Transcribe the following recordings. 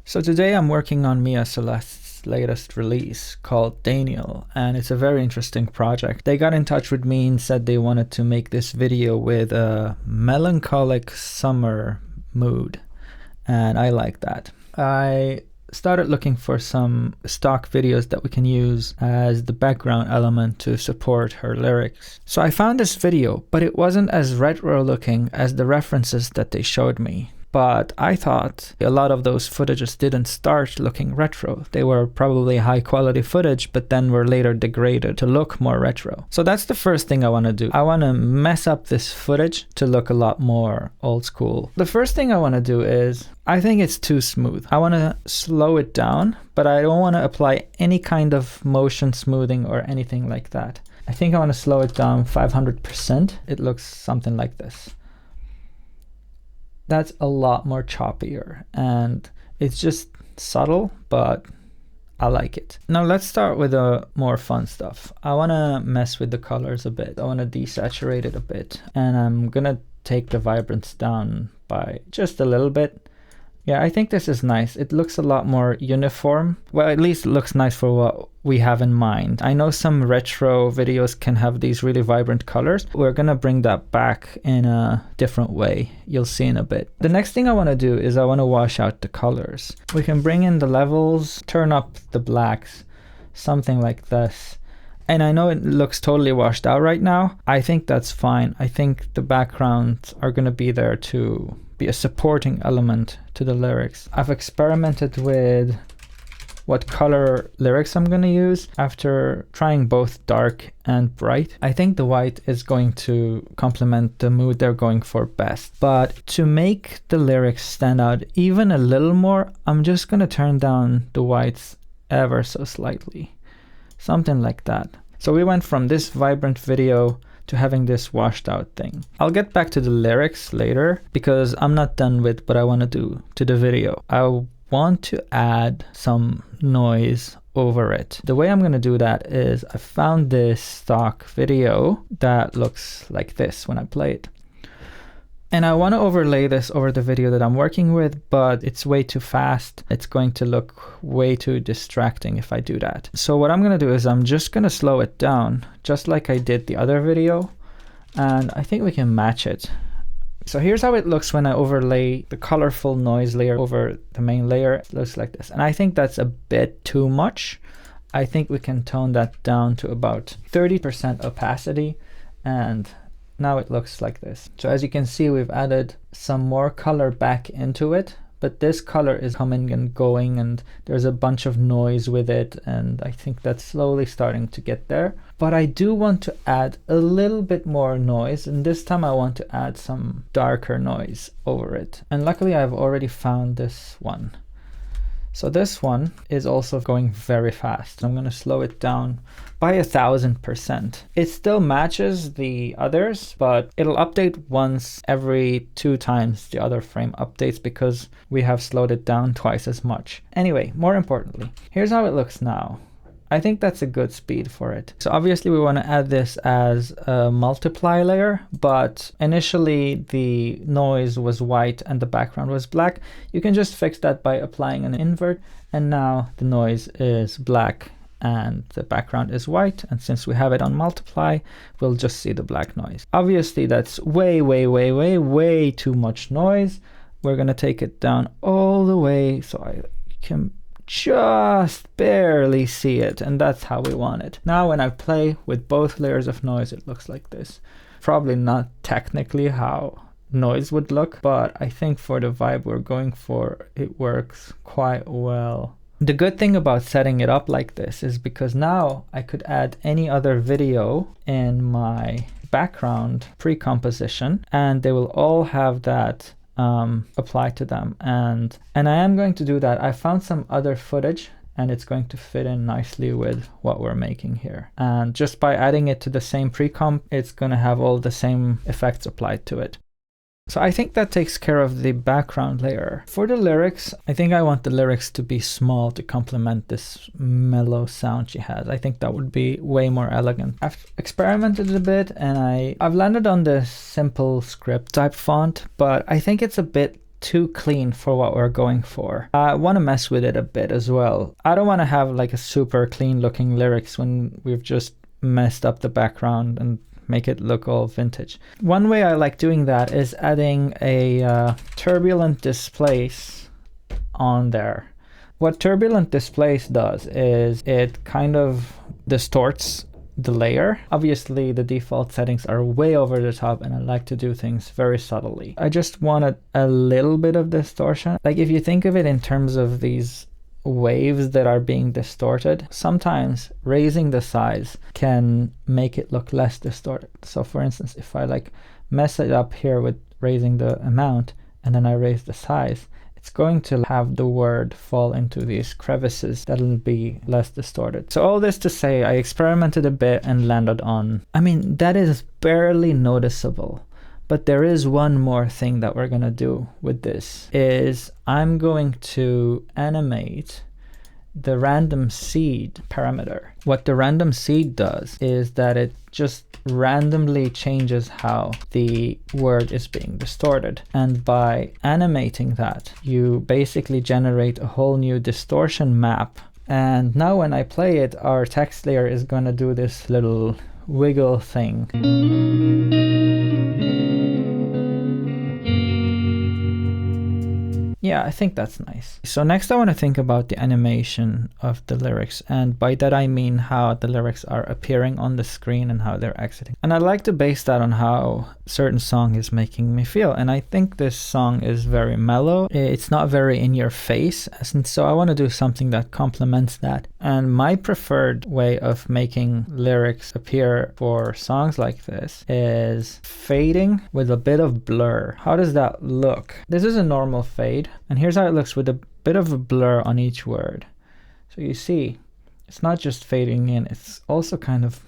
So today I'm working on Mia Celeste's latest release called Daniel, and it's a very interesting project. They got in touch with me and said they wanted to make this video with a melancholic summer mood, and I like that. I started looking for some stock videos that we can use as the background element to support her lyrics. So I found this video, but it wasn't as retro looking as the references that they showed me. But I thought a lot of those footages didn't start looking retro. They were probably high quality footage, but then were later degraded to look more retro. So that's the first thing I want to do. I want to mess up this footage to look a lot more old school. The first thing I want to do is, I think it's too smooth. I want to slow it down, but I don't want to apply any kind of motion smoothing or anything like that. I think I want to slow it down 500%. It looks something like this. That's a lot more choppier, and it's just subtle, but I like it. Now let's start with the more fun stuff. I want to mess with the colors a bit. I want to desaturate it a bit, and I'm gonna take the vibrance down by just a little bit. Yeah, I think this is nice. It looks a lot more uniform. Well, at least it looks nice for what we have in mind. I know some retro videos can have these really vibrant colors. We're gonna bring that back in a different way. You'll see in a bit. The next thing I wanna do is I wanna wash out the colors. We can bring in the levels, turn up the blacks, something like this. And I know it looks totally washed out right now. I think that's fine. I think the backgrounds are gonna be there to be a supporting element to the lyrics. I've experimented with what color lyrics I'm gonna use after trying both dark and bright. I think the white is going to complement the mood they're going for best. But to make the lyrics stand out even a little more, I'm just gonna turn down the whites ever so slightly. Something like that. So we went from this vibrant video to having this washed out thing. I'll get back to the lyrics later because I'm not done with what I want to do to the video. I want to add some noise over it. The way I'm going to do that is I found this stock video that looks like this when I play it. And I want to overlay this over the video that I'm working with, but it's way too fast. It's going to look way too distracting if I do that. So what I'm going to do is I'm just going to slow it down, just like I did the other video. And I think we can match it. So here's how it looks when I overlay the colorful noise layer over the main layer. It looks like this. And I think that's a bit too much. I think we can tone that down to about 30% opacity, and now it looks like this. So as you can see, we've added some more color back into it, but this color is coming and going, and there's a bunch of noise with it, and I think that's slowly starting to get there. But I do want to add a little bit more noise, and this time I want to add some darker noise over it. And luckily I've already found this one. So this one is also going very fast. I'm gonna slow it down by 1000%. It still matches the others, but it'll update once every 2 times the other frame updates because we have slowed it down twice as much. Anyway, more importantly, here's how it looks now. I think that's a good speed for it. So obviously we want to add this as a multiply layer, but initially the noise was white and the background was black. You can just fix that by applying an invert, and now the noise is black and the background is white, and since we have it on multiply, we'll just see the black noise. Obviously that's way too much noise. We're going to take it down all the way so I can just barely see it, and that's how we want it. Now when I play with both layers of noise, it looks like this. Probably not technically how noise would look, but I think for the vibe we're going for, it works quite well. The good thing about setting it up like this is because now I could add any other video in my background pre-composition, and they will all have that apply to them, and I am going to do that. I found some other footage and it's going to fit in nicely with what we're making here, and just by adding it to the same pre-comp, it's going to have all the same effects applied to it. So I think that takes care of the background layer. For the lyrics, I think I want the lyrics to be small to complement this mellow sound she has. I think that would be way more elegant. I've experimented a bit and I've landed on the simple script type font, but I think it's a bit too clean for what we're going for. I want to mess with it a bit as well. I don't want to have like a super clean looking lyrics when we've just messed up the background and make it look all vintage. One way I like doing that is adding a turbulent displace on there. What turbulent displace does is it kind of distorts the layer. Obviously the default settings are way over the top and I like to do things very subtly. I just wanted a little bit of distortion. Like if you think of it in terms of these waves that are being distorted, sometimes raising the size can make it look less distorted. So for instance, if I like mess it up here with raising the amount and then I raise the size, it's going to have the word fall into these crevices that'll be less distorted. So all this to say, I experimented a bit and landed on, I mean, that is barely noticeable. But there is one more thing that we're gonna do with this, is I'm going to animate the random seed parameter. What the random seed does is that it just randomly changes how the word is being distorted. And by animating that, you basically generate a whole new distortion map. And now when I play it, our text layer is gonna do this little wiggle thing. Yeah, I think that's nice. So next I want to think about the animation of the lyrics, and by that I mean how the lyrics are appearing on the screen and how they're exiting. And I like to base that on how a certain song is making me feel, and I think this song is very mellow. It's not very in your face, and so I want to do something that complements that. And my preferred way of making lyrics appear for songs like this is fading with a bit of blur. How does that look? This is a normal fade. And here's how it looks with a bit of a blur on each word. So you see, it's not just fading in, it's also kind of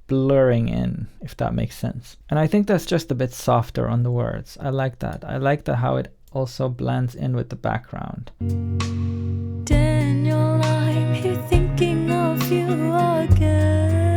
blurring in, if that makes sense. And I think that's just a bit softer on the words. I like that. I like how it also blends in with the background. Daniel, I'm here thinking of you again.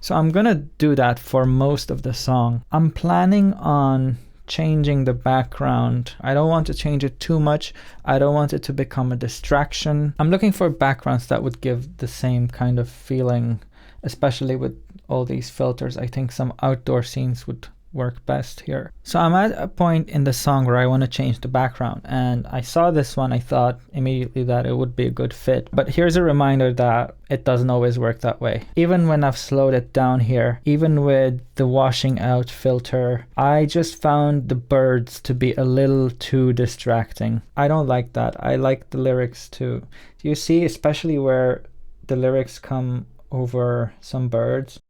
So I'm gonna do that for most of the song. I'm planning on changing the background. I don't want to change it too much. I don't want it to become a distraction. I'm looking for backgrounds that would give the same kind of feeling, especially with all these filters. I think some outdoor scenes would work best here. So I'm at a point in the song where I want to change the background, and I saw this one. I thought immediately that it would be a good fit, but here's a reminder that it doesn't always work that way. Even when I've slowed it down here, even with the washing out filter, I just found the birds to be a little too distracting. I don't like that. I like the lyrics too. Do you see, especially where the lyrics come over some birds?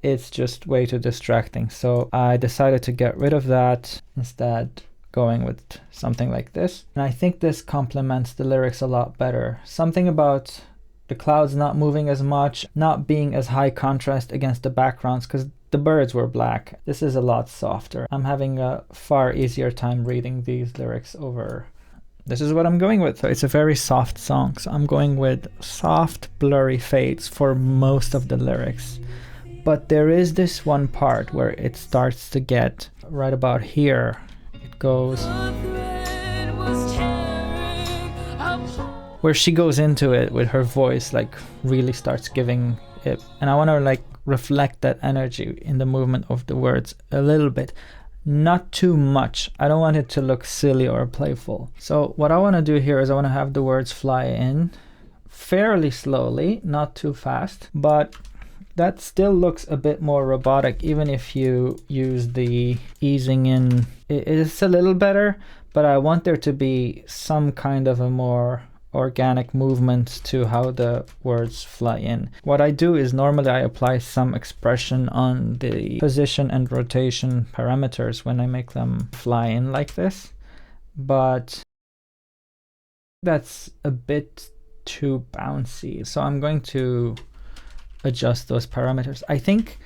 It's just way too distracting. So I decided to get rid of that, instead going with something like this. And I think this complements the lyrics a lot better. Something about the clouds not moving as much, not being as high contrast against the backgrounds, because the birds were black. This is a lot softer. I'm having a far easier time reading these lyrics over. This is what I'm going with. So it's a very soft song. So I'm going with soft, blurry fades for most of the lyrics. But there is this one part where it starts to get right about here. It goes where she goes into it with her voice, like really starts giving it. And I want to like reflect that energy in the movement of the words a little bit, not too much. I don't want it to look silly or playful. So what I want to do here is I want to have the words fly in fairly slowly, not too fast, but that still looks a bit more robotic, even if you use the easing in. It's a little better, but I want there to be some kind of a more organic movement to how the words fly in. What I do is normally I apply some expression on the position and rotation parameters when I make them fly in like this, but that's a bit too bouncy. So I'm going to adjust those parameters. I think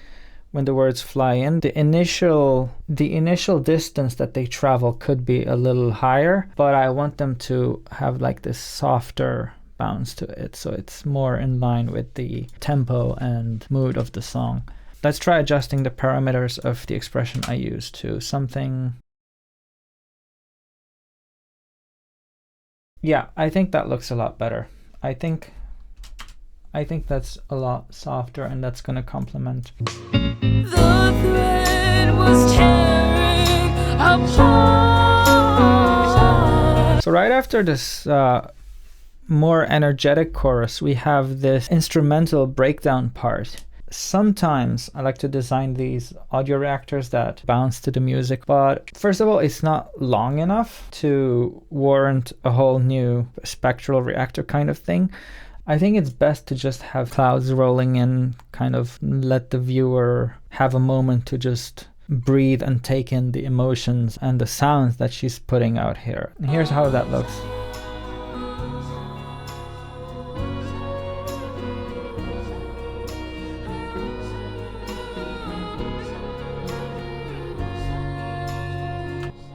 when the words fly in, the initial distance that they travel could be a little higher, but I want them to have like this softer bounce to it, so it's more in line with the tempo and mood of the song. Let's try adjusting the parameters of the expression I use to something. Yeah, I think that looks a lot better. I think that's a lot softer, and that's gonna complement. The thread was tearing apart. So right after this more energetic chorus, we have this instrumental breakdown part. Sometimes I like to design these audio reactors that bounce to the music, but first of all, it's not long enough to warrant a whole new spectral reactor kind of thing. I think it's best to just have clouds rolling in, kind of let the viewer have a moment to just breathe and take in the emotions and the sounds that she's putting out here. And here's how that looks.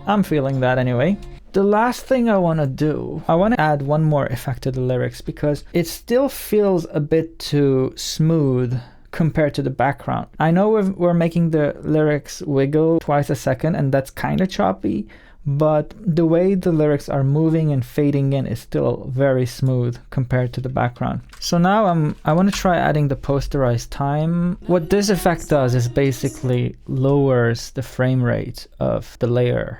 I'm feeling that anyway. The last thing I want to do, I want to add one more effect to the lyrics because it still feels a bit too smooth compared to the background. I know we're making the lyrics wiggle twice a second, and that's kind of choppy, but the way the lyrics are moving and fading in is still very smooth compared to the background. So now I want to try adding the posterized time. What this effect does is basically lowers the frame rate of the layer.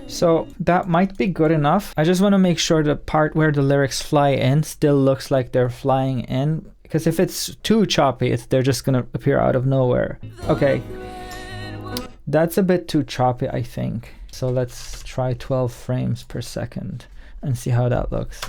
So that might be good enough. I just want to make sure the part where the lyrics fly in still looks like they're flying in, because if it's too choppy, they're just gonna appear out of nowhere. Okay, that's a bit too choppy, I think. So let's try 12 frames per second and see how that looks.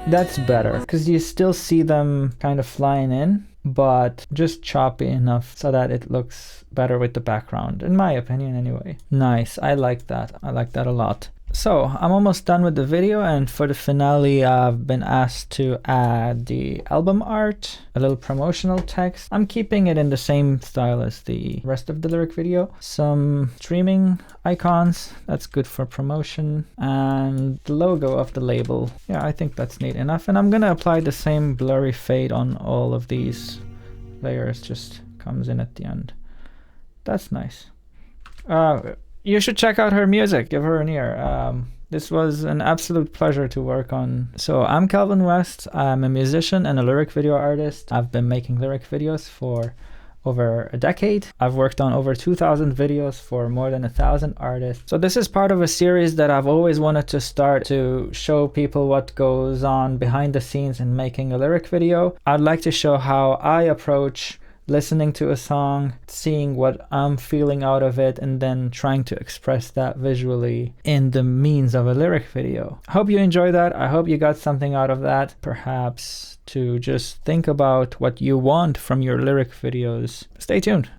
That's better, because you still see them kind of flying in, but just choppy enough so that it looks better with the background, in my opinion anyway. Nice, I like that. I like that a lot. So I'm almost done with the video, and for the finale I've been asked to add the album art, a little promotional text. I'm keeping it in the same style as the rest of the lyric video. Some streaming icons, that's good for promotion, and the logo of the label. Yeah, I think that's neat enough, and I'm gonna apply the same blurry fade on all of these layers, just comes in at the end. That's nice. You should check out her music, give her an ear. This was an absolute pleasure to work on. So I'm Calvin West. I'm a musician and a lyric video artist. I've been making lyric videos for over a decade. I've worked on over 2,000 videos for more than 1,000 artists. So this is part of a series that I've always wanted to start to show people what goes on behind the scenes in making a lyric video. I'd like to show how I approach listening to a song, seeing what I'm feeling out of it, and then trying to express that visually in the means of a lyric video. I hope you enjoyed that. I hope you got something out of that. Perhaps to just think about what you want from your lyric videos. Stay tuned.